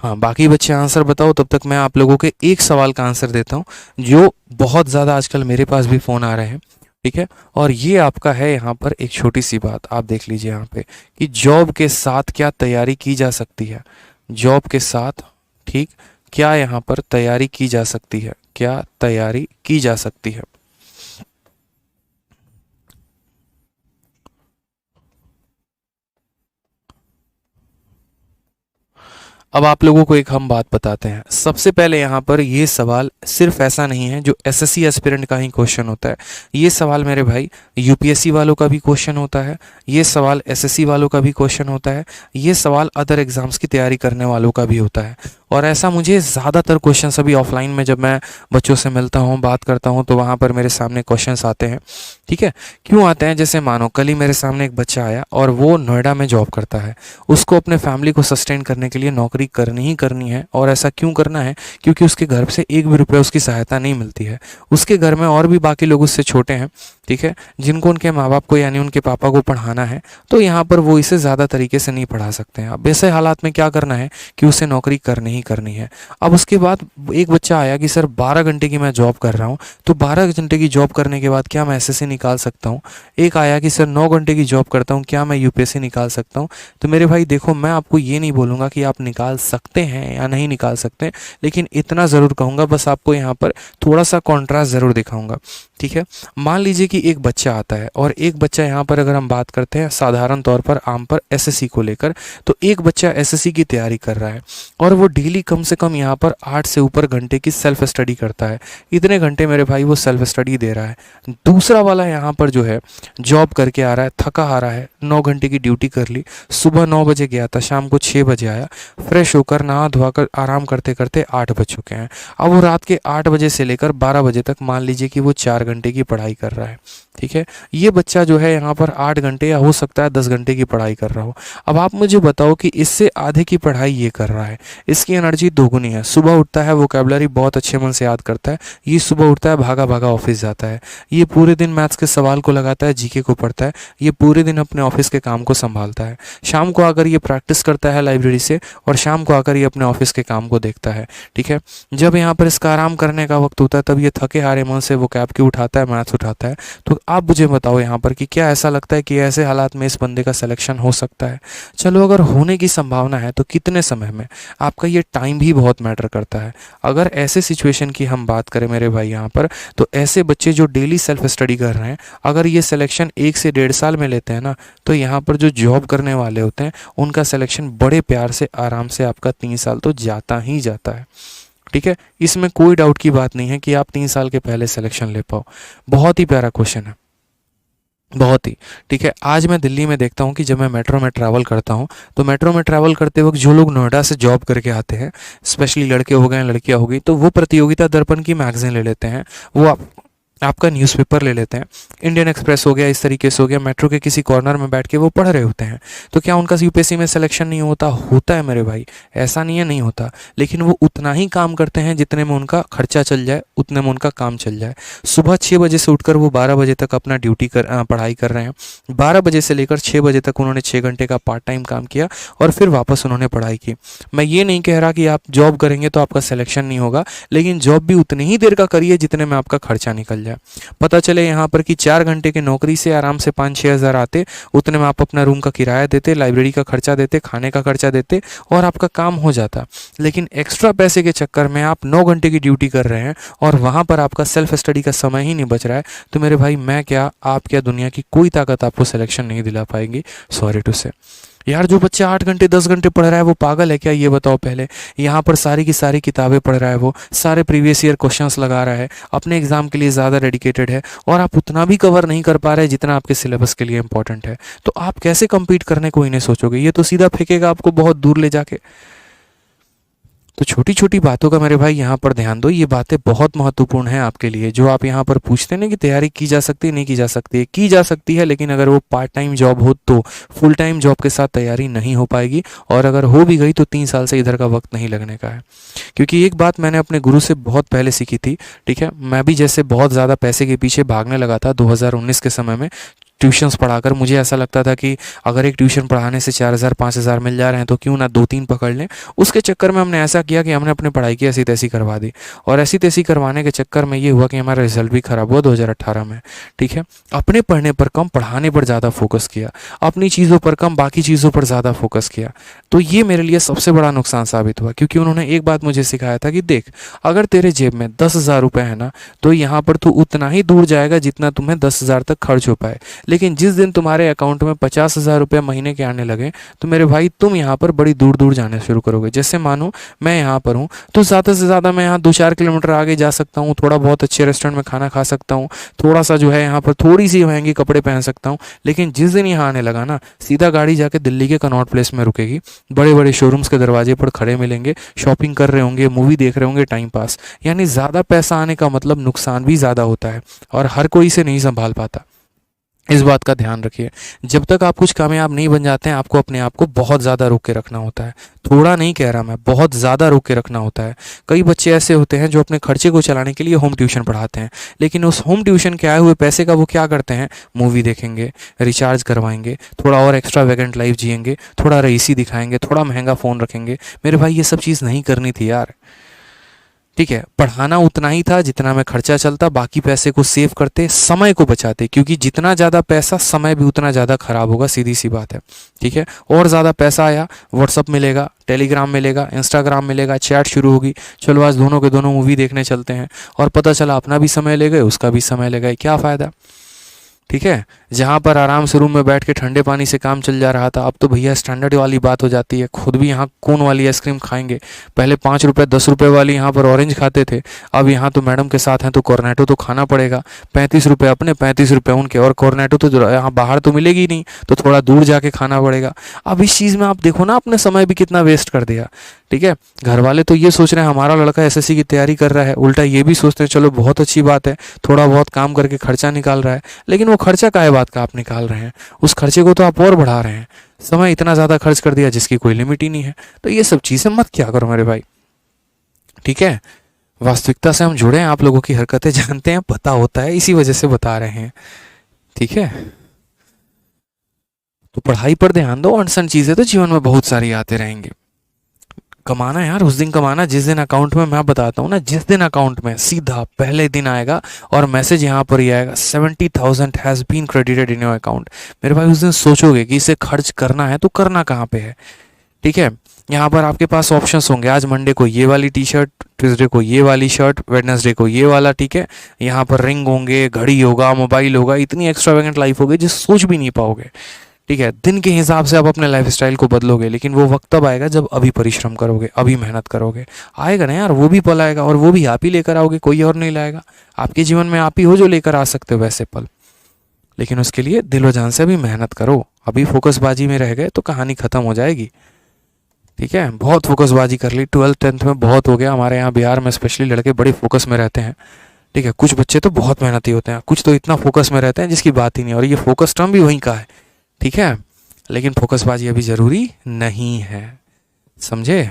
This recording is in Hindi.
हाँ, बाकी बच्चे आंसर बताओ, तब तक मैं आप लोगों के एक सवाल का आंसर देता हूँ जो बहुत ज़्यादा आजकल मेरे पास भी फ़ोन आ रहे हैं। ठीक है, और ये आपका है यहाँ पर एक छोटी सी बात, आप देख लीजिए यहाँ पे कि जॉब के साथ क्या तैयारी की जा सकती है। जॉब के साथ, ठीक, क्या यहाँ पर तैयारी की जा सकती है, क्या तैयारी की जा सकती है। अब आप लोगों को एक हम बात बताते हैं। सबसे पहले यहाँ पर ये सवाल सिर्फ ऐसा नहीं है जो एसएससी एस्पिरेंट का ही क्वेश्चन होता है। ये सवाल मेरे भाई यूपीएससी वालों का भी क्वेश्चन होता है, ये सवाल एसएससी वालों का भी क्वेश्चन होता है, ये सवाल अदर एग्जाम्स की तैयारी करने वालों का भी होता है। और ऐसा मुझे ज़्यादातर क्वेश्चन अभी ऑफलाइन में जब मैं बच्चों से मिलता हूँ, बात करता हूँ, तो वहाँ पर मेरे सामने क्वेश्चंस आते हैं। ठीक है, क्यों आते हैं? जैसे मानो कल ही मेरे सामने एक बच्चा आया और वो नोएडा में जॉब करता है, उसको अपने फैमिली को सस्टेन करने के लिए नौकरी करनी ही करनी है। और ऐसा क्यों करना है? क्योंकि उसके घर से एक भी रुपया उसकी सहायता नहीं मिलती है। उसके घर में और भी बाकी लोग उससे छोटे हैं, ठीक है, जिनको उनके माँ बाप को यानी उनके पापा को पढ़ाना है, तो यहाँ पर वो इसे ज़्यादा तरीके से नहीं पढ़ा सकते हैं। अब ऐसे हालात में क्या करना है कि उसे नौकरी करनी ही करनी है। अब उसके बाद एक बच्चा आया कि सर 12 घंटे की मैं जॉब कर रहा हूँ, तो 12 घंटे की जॉब करने के बाद क्या मैं एसएससी निकाल सकता हूँ? एक आया कि सर 9 घंटे की जॉब करता हूँ, क्या मैं यूपीएससी निकाल सकता हूँ? तो मेरे भाई देखो, मैं आपको ये नहीं बोलूँगा कि आप निकाल सकते हैं या नहीं निकाल सकते, लेकिन इतना ज़रूर कहूँगा, बस आपको यहाँ पर थोड़ा सा कॉन्ट्रास्ट ज़रूर दिखाऊँगा। ठीक है, मान लीजिए कि एक बच्चा आता है और एक बच्चा यहाँ पर अगर हम बात करते हैं साधारण तौर पर आम पर एसएससी को लेकर, तो एक बच्चा एसएससी की तैयारी कर रहा है और वो डेली कम से कम यहाँ पर 8 से ऊपर घंटे की सेल्फ स्टडी करता है। इतने घंटे मेरे भाई वो सेल्फ स्टडी दे रहा है। दूसरा वाला यहाँ पर जो है जॉब करके आ रहा है, थका आ रहा है, 9 घंटे की ड्यूटी कर ली, सुबह 9 बजे गया था, शाम को 6 बजे आया, फ्रेश होकर नहा धोआ कर आराम करते करते 8 बज चुके हैं। अब वो रात के 8 बजे से लेकर 12 बजे तक मान लीजिए कि वो 4 घंटे की पढ़ाई कर रहा है। ठीक है, ये बच्चा जो है यहाँ पर 8 घंटे या हो सकता है 10 घंटे की पढ़ाई कर रहा हो। अब आप मुझे बताओ कि इससे आधे की पढ़ाई ये कर रहा है, इसकी एनर्जी दोगुनी है। सुबह उठता है, वोकैबुलरी बहुत अच्छे मन से याद करता है, ये सुबह उठता है भागा भागा ऑफिस जाता है, ये पूरे दिन मैथ्स के सवाल को लगाता है, जीके को पढ़ता है, ये पूरे दिन अपने ऑफिस के काम को संभालता है, शाम को आकर ये प्रैक्टिस करता है लाइब्रेरी से और शाम को आकर ये अपने ऑफिस के काम को देखता है। ठीक है, जब यहाँ पर इसका आराम करने का वक्त होता है तब ये थके हारे मन से वो कैब की उठाता है, मैथ्स उठाता है। तो आप मुझे बताओ यहाँ पर कि क्या ऐसा लगता है कि ऐसे हालात में इस बंदे का सिलेक्शन हो सकता है? चलो, अगर होने की संभावना है तो कितने समय में? आपका ये टाइम भी बहुत मैटर करता है। अगर ऐसे सिचुएशन की हम बात करें मेरे भाई यहाँ पर, तो ऐसे बच्चे जो डेली सेल्फ स्टडी कर रहे हैं, अगर ये सिलेक्शन 1 से 1.5 साल में लेते हैं ना, तो यहाँ पर जो जॉब करने वाले होते हैं उनका सिलेक्शन बड़े प्यार से आराम से आपका 3 साल तो जाता ही जाता है। ठीक है, इसमें कोई डाउट की बात नहीं है कि आप 3 साल के पहले सिलेक्शन ले पाओ। बहुत ही प्यारा क्वेश्चन है, बहुत ही। ठीक है, आज मैं दिल्ली में देखता हूँ कि जब मैं मेट्रो में ट्रैवल करता हूँ, तो मेट्रो में ट्रैवल करते वक्त जो लोग नोएडा से जॉब करके आते हैं, स्पेशली लड़के हो गए लड़कियाँ हो गई, तो वो प्रतियोगिता दर्पण की मैगजीन ले लेते हैं, वो आपका न्यूज़पेपर ले लेते हैं, इंडियन एक्सप्रेस हो गया, इस तरीके से हो गया, मेट्रो के किसी कॉर्नर में बैठ के वो पढ़ रहे होते हैं। तो क्या उनका यूपीएससी में सिलेक्शन नहीं होता? होता है मेरे भाई, ऐसा नहीं है नहीं होता, लेकिन वो उतना ही काम करते हैं जितने में उनका खर्चा चल जाए, उतने में उनका काम चल जाए। सुबह 6 बजे से उठकर वो 12 बजे तक अपना पढ़ाई कर रहे हैं, 12 बजे से लेकर 6 बजे तक उन्होंने 6 घंटे का पार्ट टाइम काम किया और फिर वापस उन्होंने पढ़ाई की। मैं ये नहीं कह रहा कि आप जॉब करेंगे तो आपका सिलेक्शन नहीं होगा, लेकिन जॉब भी उतनी ही देर का करिए जितने में आपका खर्चा निकल जाए। पता चले यहाँ पर कि 4 घंटे की नौकरी से आराम से 5-6 हज़ार आते, उतने में आप अपना रूम का किराया देते, लाइब्रेरी का खर्चा देते, खाने का खर्चा देते और आपका काम हो जाता। लेकिन एक्स्ट्रा पैसे के चक्कर में आप 9 घंटे की ड्यूटी कर रहे हैं और वहाँ पर आपका सेल्फ स्टडी का समय ही नहीं बच रहा है। तो मेरे भाई, मैं क्या, आप क्या, दुनिया की कोई ताकत आपको सिलेक्शन नहीं दिला पाएंगी। सॉरी टू से। यार, जो बच्चा 8 घंटे 10 घंटे पढ़ रहा है वो पागल है क्या? ये बताओ पहले। यहाँ पर सारी की सारी किताबें पढ़ रहा है, वो सारे प्रीवियस ईयर क्वेश्चंस लगा रहा है, अपने एग्जाम के लिए ज़्यादा डेडिकेटेड है और आप उतना भी कवर नहीं कर पा रहे जितना आपके सिलेबस के लिए इंपॉर्टेंट है। तो आप कैसे compete करने को इन्हें सोचोगे? ये तो सीधा फेंकेगा आपको बहुत दूर ले जाके। तो छोटी छोटी बातों का मेरे भाई यहाँ पर ध्यान दो, ये बातें बहुत महत्वपूर्ण हैं आपके लिए। जो आप यहाँ पर पूछते हैं ना कि तैयारी की जा सकती है, नहीं की जा सकती है, की जा सकती है, लेकिन अगर वो पार्ट टाइम जॉब हो तो। फुल टाइम जॉब के साथ तैयारी नहीं हो पाएगी और अगर हो भी गई तो 3 साल से इधर का वक्त नहीं लगने का है। क्योंकि एक बात मैंने अपने गुरु से बहुत पहले सीखी थी। ठीक है, मैं भी जैसे बहुत ज़्यादा पैसे के पीछे भागने लगा था 2019 के समय में, ट्यूशन्स पढ़ाकर मुझे ऐसा लगता था कि अगर एक ट्यूशन पढ़ाने से 4,000 5,000 मिल जा रहे हैं तो क्यों ना 2-3 पकड़ लें। उसके चक्कर में हमने ऐसा किया कि हमने अपनी पढ़ाई की ऐसी तैसी करवा दी, और ऐसी तैसी करवाने के चक्कर में ये हुआ कि हमारा रिजल्ट भी खराब हुआ 2018 में। ठीक है, अपने पढ़ने पर कम, पढ़ाने पर ज़्यादा फोकस किया, अपनी चीज़ों पर कम, बाकी चीज़ों पर ज़्यादा फोकस किया। तो ये मेरे लिए सबसे बड़ा नुकसान साबित हुआ, क्योंकि उन्होंने एक बात मुझे सिखाया था कि देख, अगर तेरे जेब में 10,000 रुपये है ना, तो यहाँ पर तू उतना ही दूर जाएगा जितना तुम्हें 10,000 तक खर्च हो पाए। लेकिन जिस दिन तुम्हारे अकाउंट में 50,000 रुपये महीने के आने लगे तो मेरे भाई तुम यहाँ पर बड़ी दूर दूर जाने शुरू करोगे। जैसे मानो मैं यहाँ पर हूँ तो ज़्यादा से ज़्यादा मैं यहाँ 2-4 किलोमीटर आगे जा सकता हूँ, थोड़ा बहुत अच्छे रेस्टोरेंट में खाना खा सकता हूँ, थोड़ा सा जो है यहाँ पर थोड़ी सी महंगी कपड़े पहन सकता हूँ। लेकिन जिस दिन यहाँ आने लगा ना, सीधा गाड़ी जाके दिल्ली के कनॉट प्लेस में रुकेगी, बड़े बड़े शोरूम्स के दरवाजे पर खड़े मिलेंगे, शॉपिंग कर रहे होंगे, मूवी देख रहे होंगे, टाइम पास। यानी ज़्यादा पैसा आने का मतलब नुकसान भी ज़्यादा होता है, और हर कोई इसे नहीं संभाल पाता। इस बात का ध्यान रखिए, जब तक आप कुछ कामयाब नहीं बन जाते हैं, आपको अपने आप को बहुत ज़्यादा रोक के रखना होता है। थोड़ा नहीं कह रहा मैं, बहुत ज़्यादा रोक के रखना होता है। कई बच्चे ऐसे होते हैं जो अपने खर्चे को चलाने के लिए होम ट्यूशन पढ़ाते हैं, लेकिन उस होम ट्यूशन के आए हुए पैसे का वो क्या करते हैं, मूवी देखेंगे, रिचार्ज करवाएंगे, थोड़ा और एक्स्ट्रा वेकेंट लाइफ जिएंगे, थोड़ा रईसी दिखाएंगे, थोड़ा महंगा फ़ोन रखेंगे। मेरे भाई ये सब चीज़ नहीं करनी थी यार। ठीक है, पढ़ाना उतना ही था जितना में खर्चा चलता, बाकी पैसे को सेव करते, समय को बचाते, क्योंकि जितना ज़्यादा पैसा, समय भी उतना ज़्यादा खराब होगा, सीधी सी बात है। ठीक है, और ज़्यादा पैसा आया, व्हाट्सअप मिलेगा, टेलीग्राम मिलेगा, इंस्टाग्राम मिलेगा, चैट शुरू होगी, चलो आज दोनों के दोनों मूवी देखने चलते हैं, और पता चला अपना भी समय ले गए, उसका भी समय ले गए, क्या फ़ायदा। ठीक है, जहाँ पर आराम से रूम में बैठ के ठंडे पानी से काम चल जा रहा था, अब तो भैया स्टैंडर्ड वाली बात हो जाती है, खुद भी यहाँ कोन वाली आइसक्रीम खाएंगे। पहले 5 रुपये 10 रुपये वाली यहाँ पर ऑरेंज खाते थे, अब यहाँ तो मैडम के साथ हैं तो कॉर्नेटो तो खाना पड़ेगा। 35 रुपये अपने, 35 रुपये उनके, और कॉर्नेटो तो यहाँ बाहर तो मिलेगी नहीं, तो थोड़ा दूर जाके खाना पड़ेगा। अब इस चीज़ में आप देखो ना, अपने समय भी कितना वेस्ट कर दिया। ठीक है, घर वाले तो ये सोच रहे हैं हमारा लड़का एसएससी की तैयारी कर रहा है, उल्टा ये भी सोचते हैं चलो बहुत अच्छी बात है, थोड़ा बहुत काम करके खर्चा निकाल रहा है। लेकिन वो खर्चा काहे बात का आप निकाल रहे हैं, उस खर्चे को तो आप और बढ़ा रहे हैं। समय इतना ज़्यादा खर्च कर दिया जिसकी कोई लिमिट ही नहीं है। तो ये सब चीज़ें मत क्या करो मेरे भाई। ठीक है, वास्तविकता से हम जुड़े हैं, आप लोगों की हरकतें जानते हैं, पता होता है, इसी वजह से बता रहे हैं। ठीक है, तो पढ़ाई पर ध्यान दो, अनसन चीज़ें तो जीवन में बहुत सारी आते रहेंगे। कमाना यार, उस दिन कमाना जिस दिन अकाउंट में, मैं बताता हूँ ना, जिस दिन अकाउंट में सीधा पहले दिन आएगा और मैसेज यहाँ पर ही आएगा 70,000 has been credited in your account. मेरे भाई उस दिन सोचोगे कि इसे खर्च करना है तो करना कहाँ पे है। ठीक है, यहाँ पर आपके पास ऑप्शंस होंगे, आज मंडे को ये वाली टी शर्ट, ट्यूसडे को ये वाली शर्ट, वेडनेसडे को ये वाला। ठीक है, यहाँ पर रिंग होंगे, घड़ी होगा, मोबाइल होगा, इतनी एक्स्ट्रावेगेंट लाइफ होगी जिस सोच भी नहीं पाओगे। ठीक है, दिन के हिसाब से आप अपने लाइफस्टाइल को बदलोगे, लेकिन वो वक्त तब आएगा जब अभी परिश्रम करोगे, अभी मेहनत करोगे। आएगा ना यार, वो भी पल आएगा, और वो भी आप ही लेकर आओगे, कोई और नहीं लाएगा। आपके जीवन में आप ही हो जो लेकर आ सकते हो वैसे पल, लेकिन उसके लिए दिलो जान से अभी मेहनत करो। अभी फोकसबाजी में रह गए तो कहानी खत्म हो जाएगी। ठीक है, बहुत फोकसबाजी कर ली, 12th 10th में बहुत हो गया। हमारे यहाँ बिहार में स्पेशली लड़के बड़े फोकस में रहते हैं। ठीक है, कुछ बच्चे तो बहुत मेहनती होते हैं, कुछ तो इतना फोकस में रहते हैं जिसकी बात ही नहीं, और ये फोकस टर्म भी वहीं का है। ठीक है, लेकिन फोकसबाजी अभी ज़रूरी नहीं है, समझे।